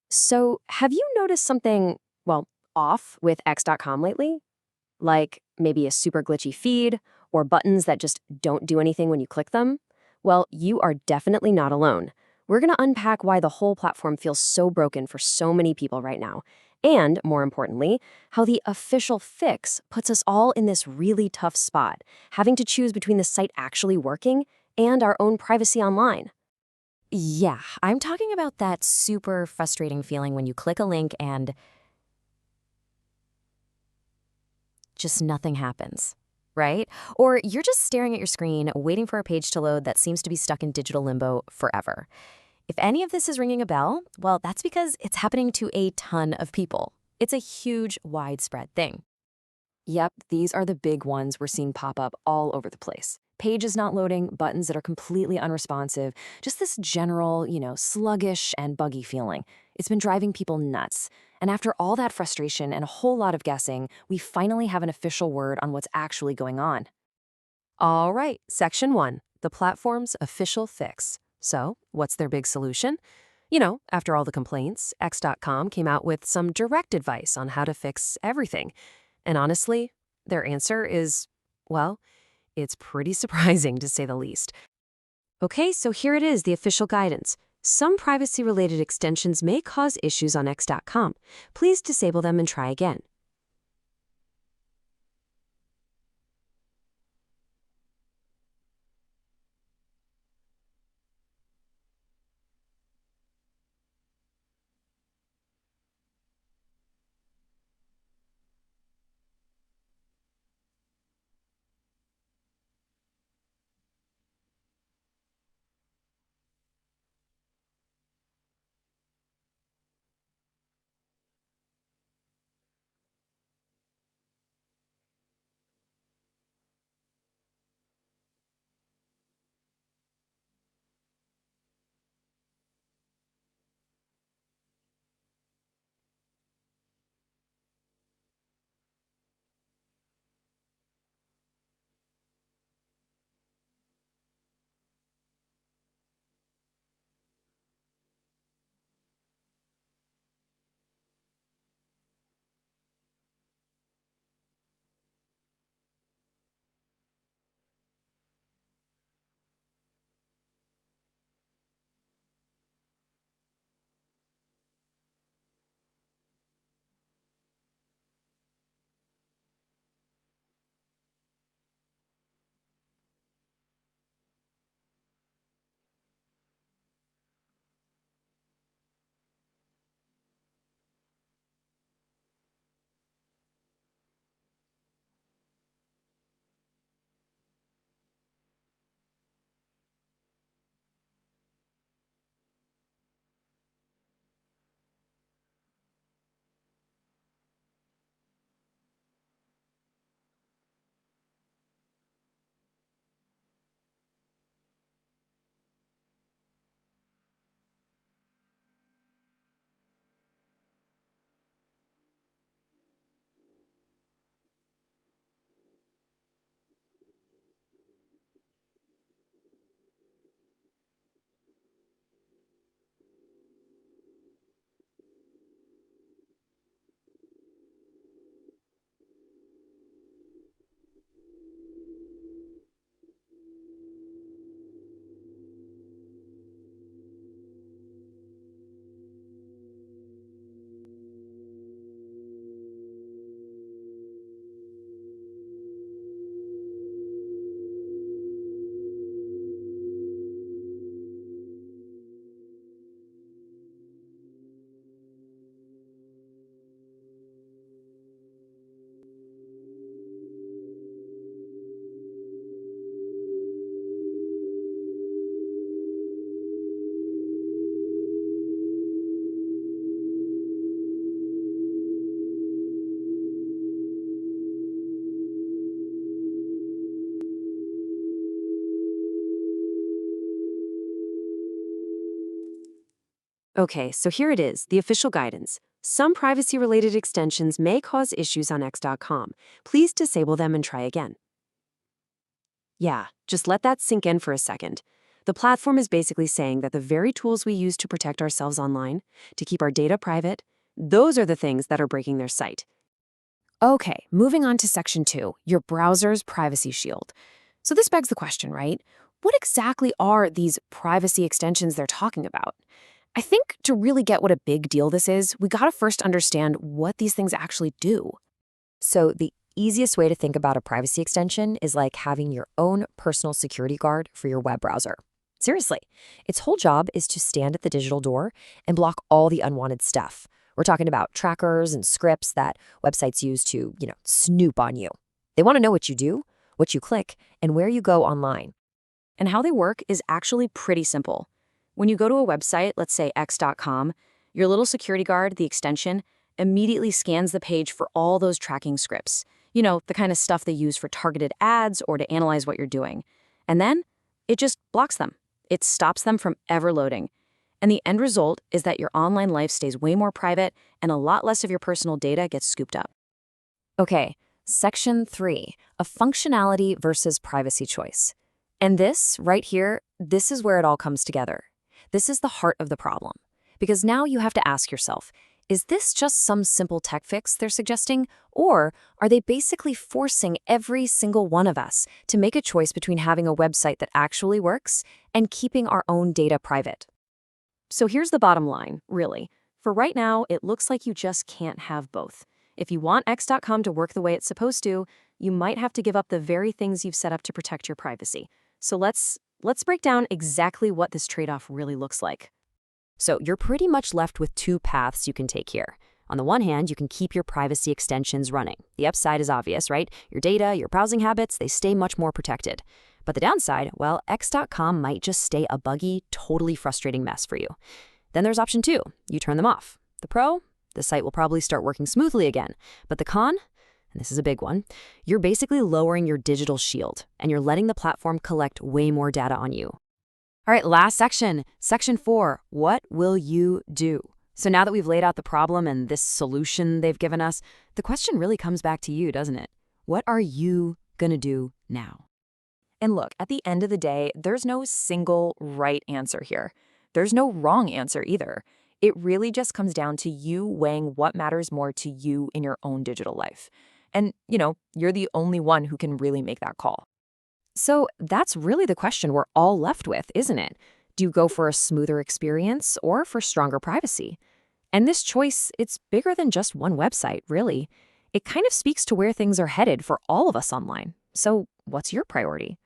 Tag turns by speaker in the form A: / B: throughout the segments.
A: So, have you noticed something, well, off with X.com lately? Like maybe a super glitchy feed or buttons that just don't do anything when you click them? Well, you are definitely not alone. We're going to unpack why the whole platform feels so broken for so many people right now. And, more importantly, how the official fix puts us all in this really tough spot, having to choose between the site actually working and our own privacy online.
B: Yeah, I'm talking about that super frustrating feeling when you click a link and just nothing happens, right? Or you're just staring at your screen, waiting for a page to load that seems to be stuck in digital limbo forever. If any of this is ringing a bell, well, that's because it's happening to a ton of people. It's a huge, widespread thing.
C: Yep, these are the big ones we're seeing pop up all over the place. Pages not loading, buttons that are completely unresponsive, just this general, sluggish and buggy feeling. It's been driving people nuts. And after all that frustration and a whole lot of guessing, we finally have an official word on what's actually going on.
A: All right, Section 1, the platform's official fix. So, what's their big solution? After all the complaints, X.com came out with some direct advice on how to fix everything. And honestly, their answer is, well, it's pretty surprising to say the least. Okay, so here it is, the official guidance. Some privacy-related extensions may cause issues on X.com. Please disable them and try again. Okay, so here it is, the official guidance. Some privacy-related extensions may cause issues on X.com. Please disable them and try again. Yeah, just let that sink in for a second. The platform is basically saying that the very tools we use to protect ourselves online, to keep our data private, those are the things that are breaking their site. Okay, moving on to Section 2, your browser's privacy shield. So this begs the question, right? What exactly are these privacy extensions they're talking about? I think to really get what a big deal this is, we gotta first understand what these things actually do.
B: So the easiest way to think about a privacy extension is like having your own personal security guard for your web browser. Seriously, its whole job is to stand at the digital door and block all the unwanted stuff. We're talking about trackers and scripts that websites use to, snoop on you. They want to know what you do, what you click, and where you go online.
A: And how they work is actually pretty simple. When you go to a website, let's say x.com, your little security guard, the extension, immediately scans the page for all those tracking scripts. The kind of stuff they use for targeted ads or to analyze what you're doing. And then it just blocks them. It stops them from ever loading. And the end result is that your online life stays way more private and a lot less of your personal data gets scooped up.
B: Okay, Section 3, a functionality versus privacy choice. And this, right here, this is where it all comes together. This is the heart of the problem. Because now you have to ask yourself, is this just some simple tech fix they're suggesting? Or are they basically forcing every single one of us to make a choice between having a website that actually works and keeping our own data private?
A: So here's the bottom line, really. For right now, it looks like you just can't have both. If you want x.com to work the way it's supposed to, you might have to give up the very things you've set up to protect your privacy. So let's break down exactly what this trade-off really looks like.
B: So you're pretty much left with two paths you can take here. On the one hand, you can keep your privacy extensions running. The upside is obvious, right? Your data, your browsing habits, they stay much more protected. But the downside, well, x.com might just stay a buggy, totally frustrating mess for you. Then there's option 2. You turn them off. The pro? The site will probably start working smoothly again. But the con? And this is a big one. You're basically lowering your digital shield, and you're letting the platform collect way more data on you. All right, last section, Section 4, what will you do? So now that we've laid out the problem and this solution they've given us, the question really comes back to you, doesn't it? What are you going to do now?
C: And look, at the end of the day, there's no single right answer here. There's no wrong answer either. It really just comes down to you weighing what matters more to you in your own digital life. And, you're the only one who can really make that call.
A: So that's really the question we're all left with, isn't it? Do you go for a smoother experience or for stronger privacy? And this choice, it's bigger than just one website, really. It kind of speaks to where things are headed for all of us online. So what's your priority?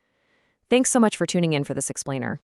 A: Thanks so much for tuning in for this explainer.